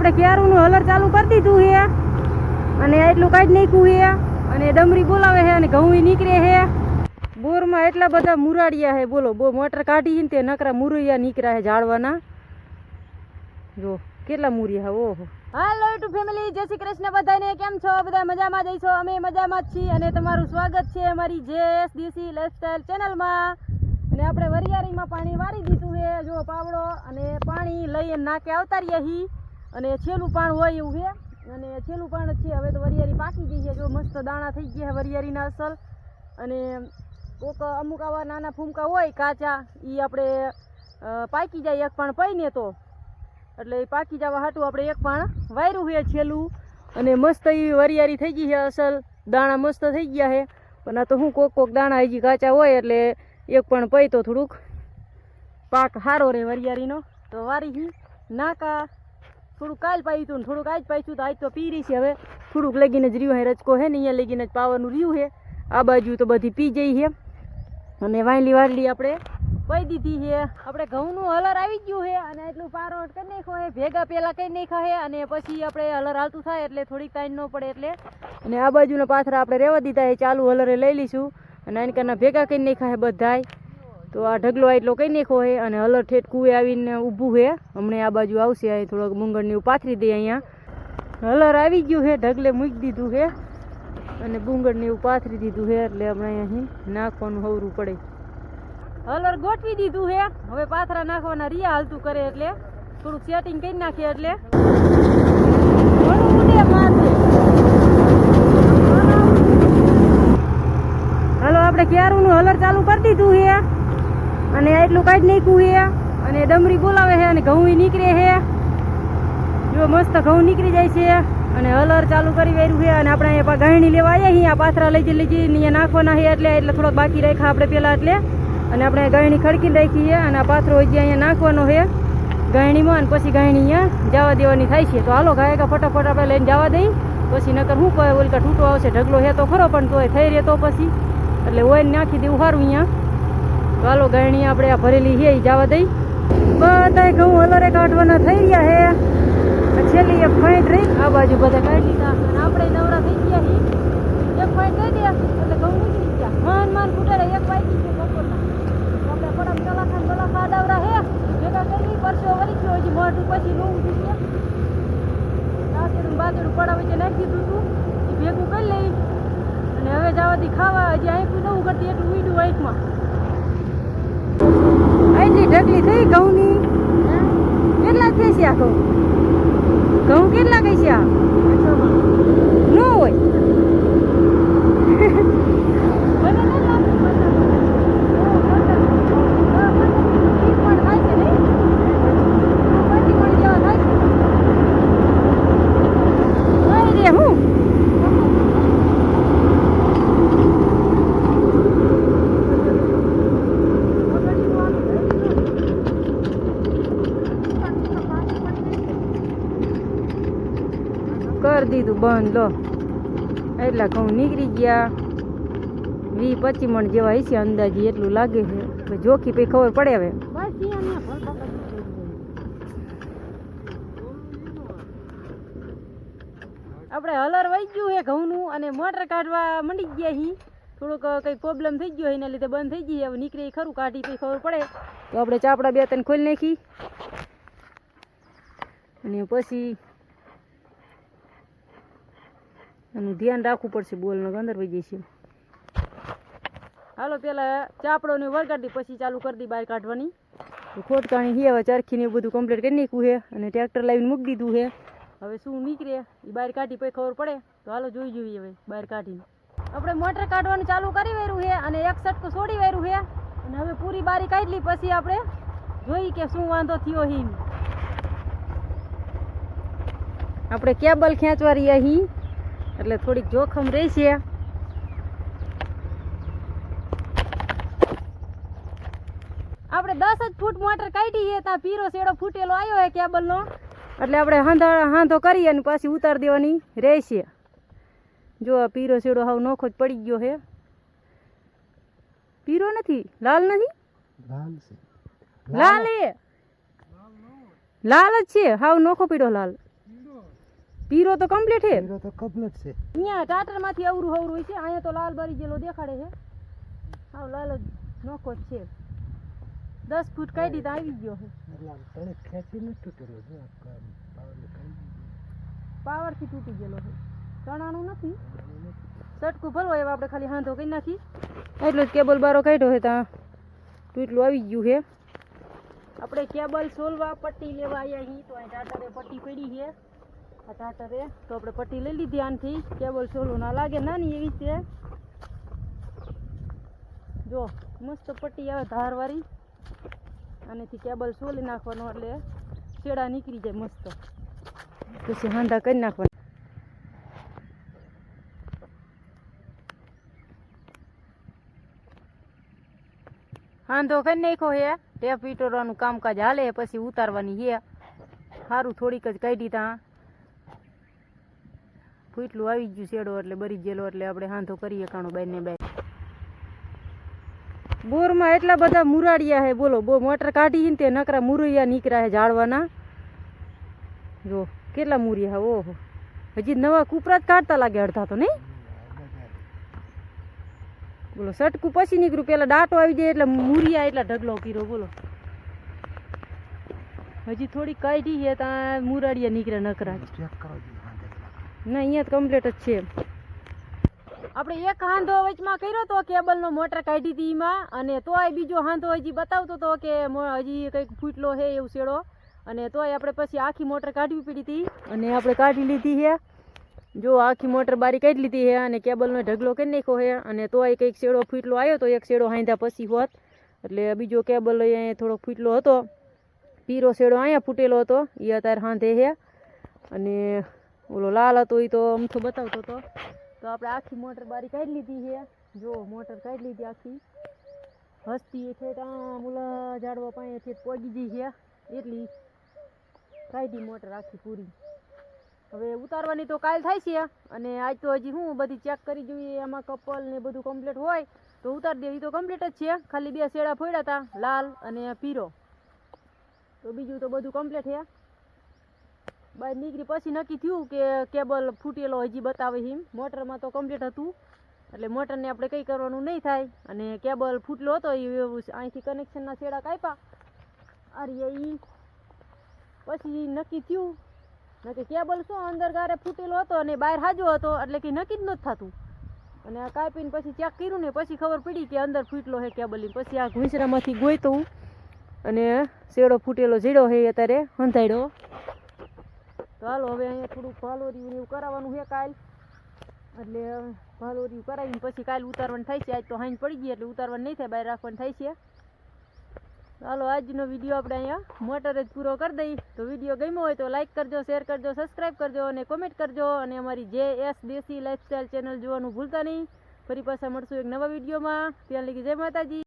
આપણે ક્યારુંનું હલર ચાલુ કરી દીધું છે અને એટલું કાઢી નાખ્યું છે અને ડમરી બોલાવે છે અને ઘઉં નીકળે છે. બોરમાં એટલા બધા મુરાડિયા છે, બોલો. બહુ મોટર કાઢી ને તે નકરા મુરૈયા નીકળ્યા છે ઝાડવાના. જો કેટલા મુરિયા. ઓહો. હાલો યુટ્યુબ ફેમિલી, જય શ્રી કૃષ્ણ બધાને. કેમ છો? બધા મજામાં જઈશો? અમે મજામાં જ છીએ અને તમારું સ્વાગત છે અમારી જેએસડીસી લાઈફસ્ટાઈલ ચેનલમાં. અને આપણે વરિયાળીમાં પાણી વારી દીધું છે. જો પાવડો અને પાણી લઈને નાકે આવતા રહ્યા હી અને છેલ્લું પાણ હોય એવું છે અને છેલ્લું પાણ જ છે. હવે તો વરિયાળી પાકી ગઈ છે. જો મસ્ત દાણા થઈ ગયા છે વરિયાળીના અસલ. અને કોક અમુક આવા નાના ફૂમકા હોય કાચા, એ આપણે પાકી જાય એક પાણ પઈને તો એટલે એ પાકી જવા હાટું આપણે એક પાણ વાયરું છે છેલ્લું. અને મસ્ત એ વરિયાળી થઈ ગઈ છે અસલ. દાણા મસ્ત થઈ ગયા છે. પણ આ તો હું કોક દાણા હજી કાચા હોય એટલે એક પણ પઈ તો થોડુંક પાક સારો રહે વરિયાળીનો. તો વારી નાકા થોડુંક કાલ પાયું હતું ને થોડુંક આજ પાયું તો આજ તો પી રહી છે. હવે થોડુંક લગીને જ રહ્યું હે રચકો છે ને, અહીંયા લગીને જ પાવાનું રહ્યું છે. આ બાજુ તો બધી પી જઈ છે અને વાયલી વારલી આપણે પઈ દીધી છે. આપણે ઘઉંનું હલર આવી ગયું છે અને એટલું પારોટ કરી નાખ્યો છે. ભેગા પહેલાં કરી નાખ્યા છે અને પછી આપણે હલર હાલતું થાય એટલે થોડીક ટાઈમ ન પડે એટલે. અને આ બાજુના પાથરા આપણે રહેવા દીધા છે, ચાલુ હલરે લઈ લઈશું. અને આનકાના ભેગા કરી નાખ્યા છે બધાય. તો આ ઢગલો એટલો કરી નાખ્યો છે અને હલર ઠેઠ કુએ આવીને ઊભું છે. હમણાં આ બાજુ આવશે, અહીં થોડોક મૂંગળની પાથરી દઈએ. અહીંયા હલર આવી ગયું છે, ઢગલે મૂકી દીધું છે અને બુંગળને એવું પાથરી દીધું છે એટલે આપણે અહીં નાખવાનું હવરું પડે. હલર ગોઠવી દીધું છે. હવે પાથરા નાખવાના રિયા હાલતું કરે એટલે થોડુંક સેટિંગ કરી નાખીએ એટલે હાલો આપણે ક્યારુંનું હલર ચાલુ કરી દીધું છે અને એટલું કાઢી નાખ્યું છે અને ડમરી બોલાવે છે અને ઘઉં નીકળે છે. જો મસ્ત ઘઉં નીકળી જાય છે અને હલર ચાલુ કરી વાર્યું છે. અને આપણે અહીંયા ગાયણી લેવા આવ્યા છીએ. આ પાથરા લઈ જઈને અહીંયા નાખવાના છે એટલે થોડોક બાકી રાખ્યા આપણે પહેલાં એટલે. અને આપણે ગાયણી ખડકીને રાખી છે અને આ પાથરો હજી અહીંયા નાખવાનો છે ગાયણીમાં. અને પછી ગાયણી અહીંયા જવા દેવાની થાય છે. તો હાલો ગાયકા ફટાફટ આપણે લઈને જવા દઈ. પછી નકર શું કહે ઓલકા તૂટો આવશે. ઢગલો છે તો ખરો પણ તોય થઈ રહે તો પછી એટલે ઓઈને નાખી દેવું સારું અહીંયા. તો હાલો ગાયણી આપણે આ ભરેલી છે એ જવા દઈ. બધા ઘઉં હલરે કાઢવાના થઈ રહ્યા છે. છેલ્લી એક ફાઈટ રહી, આ બાજુ બધા કાઢી લીધા અને આપણે નવરા થઈ ગયા છીએ. એક ફાઈટ કહી દે એટલે ઘઉં નીકળી ગયા. માન ફૂટે એક વાગી ગયો બપોરના. આપણે પડમ કલાક આડાવરા હે ભેગા કરી પરસો વળી ગયો. હજી મોઢું પછી લોવું થઈ ગયા. બાજેડું પડા વચ્ચે નાખી દીધું હતું એ ભેગું કરી લઈ અને હવે જવાથી ખાવા. હજી આંખું નવું કરતી એટલું મીઠું આંખમાં. આટલી ઢગલી થઈ ઘઉંની. કેટલા થઈ છે આ ઘઉં કેટલા કઈ છે? આ ન હોય કરી દીધું બંધ. લો એટલા ઘઉં નીકળી ગયા. 20-25 મણ જેવા હશે અંદાજી, એટલું લાગે છે. જોખી પછી ખબર પડે. હવે આપણે હલર વહી ગયું છે ઘઉંનું અને મોટર કાઢવા મંડી ગયા છીએ. થોડુંક કંઈક પ્રોબ્લેમ થઈ ગયો એના લીધે બંધ થઈ ગઈ. હવે નીકળે ખરું કાઢી પછી ખબર પડે. તો આપણે ચાપડા 2-3 ખોલી નાખી અને પછી એનું ધ્યાન રાખવું પડશે. બોલનો અંદર વહી જશે. હાલો પેલા ચાપડોને વળગાડી પછી ચાલુ કરી દી બહાર કાઢવાની. ખોટકાણી છે હવે ચરખીને એવું બધું કમ્પ્લીટ કરી નાખ્યું છે અને ટ્રેક્ટર લાવીને મૂકી દીધું છે. હવે શું નીકળે એ બહાર કાઢી પછી ખબર પડે. તો હાલો જોઈ જોઈએ હવે બહાર કાઢીને. આપણે મોટર કાઢવાનું ચાલુ કરી વાર્યું છે અને એક સટકું છોડી વાર્યું છે અને હવે પૂરી બારી કાઢી પછી આપણે જોઈ કે શું વાંધો થયો હી. આપણે કેબલ ખેંચવા રહ્યા હી એટલે થોડીક જોખમ રહેશે. આપણે 10 જ ફૂટ મોટર કાઢી છે. ત્યાં પીરો શેડો ફૂટેલો આવ્યો છે કેબલનો એટલે આપણે હાંધો કરી અને પાછી ઉતાર દેવાની રહેશે. જો આ પીરો શેડો હાવ નોખો જ પડી ગયો છે. પીરો નથી, લાલ નથી, લાલ એ લાલ જ છે. હાવ નોખો પીડો લાલ. પીરો તો કમ્પ્લીટ હે. પીરો તો કમ્પ્લીટ છે. અહીંયા ટાટરમાંથી અવરું હોય છે. અહીંયા તો લાલ બારી જેલો દેખાડે છે. હાવ લાલ જ નોખો જ છે. 10 ફૂટ કાઢી તો આવી ગયો છે. એટલે આમ તણે ખેંચી ન તૂટેલો જો પાવરથી તૂટી ગયેલો છે. ચણાનું નથી. સટકું ભરવો એવા આપણે ખાલી હાંધો કરી નાખી એટલો જ કેબલ બારો કાઢ્યો છે ત્યાં તૂટલું આવી ગયું છે. આપણે કેબલ સોલવા પટ્ટી લેવા આવ્યા અહીં તો અહીં ટાટરે પટ્ટી પડી છે. આ ટાટરે તો આપણે પટ્ટી લઈ લીધી આનથી. કેબલ સોલવું ના લાગે નાની એવી છે. જો મસ્ત પટ્ટી આવે ધારવાળી. આનેથી કેબલ સોલી નાખવાનો એટલે છેડા નીકળી જાય મસ્ત. પછી હાંધા કરી નાખવાના. હાંધો કરી નાખ્યો હે. ટેપ વીટરવાનું કામકાજ હાલે પછી ઉતારવાની હે. સારું થોડીક જ કાઢી ત્યાં ફૂટલું આવી ગયું છેડો એટલે બરી ગયેલો એટલે આપણે હાંધો કરીએ કાણો બાઈને બાય. બોરમાં એટલા બધા મુરાડિયા હે બોલો. બહુ મોટર કાઢી ને તે નકરા મુરૈયા નીકળ્યા હે ઝાડવાના. જો કેટલા મુરિયા હે. ઓહો હજી નવા કૂપરા જ કાઢતા લાગે અડધા તો નહીં બોલો. સટકું પછી નીકળ્યું. પેલા ડાટો આવી જાય એટલે મુરિયા એટલા ઢગલો કીરો બોલો. હજી થોડી કાઢી છે ત્યાં મુરાડિયા નીકળે નકરા. ના અહીંયા તો કમ્પ્લીટ જ છે. આપણે એક હાંધો વચમાં કર્યો તો કેબલનો મોટર કાઢી હતી એમાં અને તોય બીજો હાંધો હજી બતાવતો હતો કે હજી કંઈક ફૂટલો છે એવું શેડો અને તોય આપણે પછી આખી મોટર કાઢવી પડી હતી અને આપણે કાઢી લીધી છે. જો આખી મોટર બારી કાઢી લીધી છે અને કેબલનો ઢગલો કરી નાખ્યો છે અને તોય કંઈક શેડો ફૂટલો આવ્યો તો એક શેડો હાંધા પછી હોત એટલે બીજો કેબલ અહીંયા થોડોક ફૂટલો હતો. પીરો શેડો અહીંયા ફૂટેલો હતો એ અત્યારે હાંધે છે અને ઓલો લાલ હતો એ તો અમથો બતાવતો હતો. તો આપણે આખી મોટર બારી કાઢી લીધી છે. જો મોટર કાઢી લીધી આખી હસતી છે ત્યાં મુલા ઝાડવા પાસેથી પગી ગઈ છે એટલી કાઢી મોટર આખી પૂરી. હવે ઉતારવાની તો કાલ થાય છે અને આજ તો હજી હું બધી ચેક કરી જોઈએ એમાં કપલ ને બધું કમ્પ્લીટ હોય તો ઉતારી દેવી તો કમ્પ્લીટ જ છે. ખાલી 2 શેડા ફોડ્યા હતા લાલ અને પીરો તો બીજું તો બધું કમ્પ્લીટ છે. બહાર નીકળી પછી નક્કી થયું કે કેબલ ફૂટેલો હજી બતાવે એમ. મોટરમાં તો કમ્પ્લીટ હતું એટલે મોટરને આપણે કંઈ કરવાનું નહીં થાય અને કેબલ ફૂટેલો હતો એ અહીંથી કનેક્શનના છેડા કાપ્યા આ રહ્યા એ પછી નક્કી થયું કે કેબલ શું અંદર ગારે ફૂટેલો હતો અને બહાર હાજો હતો એટલે કે નક્કી જ નથી થતું અને આ કાપીને પછી ચેક કર્યું ને પછી ખબર પડી કે અંદર ફૂટેલો છે કેબલની. પછી આ ઘૂંસરામાંથી ગોઈતું અને શેડો ફૂટેલો જેડો છે અત્યારે હંધાડ્યો. તો હાલો હવે અહીંયા થોડુંક ભાલોરિયું એવું કરાવવાનું છે કાલ એટલે ભાલોરિયું કરાવીને પછી કાલ ઉતારવાનું થાય છે. આજ તો હાંજ પડી ગઈ એટલે ઉતારવાનું નહીં થાય બહાર રાખવાનું થાય છે. હાલો આજનો વિડીયો આપણે અહીંયા મોટર જ પૂરો કરી દઈએ. તો વિડીયો ગમ્યો હોય તો લાઇક કરજો, શેર કરજો, સબસ્ક્રાઈબ કરજો અને કોમેન્ટ કરજો અને અમારી JS દેશી લાઈફસ્ટાઈલ ચેનલ જોવાનું ભૂલતા નહીં. ફરી પાછા મળશું એક નવા વિડીયોમાં. ત્યાં લગી જય માતાજી.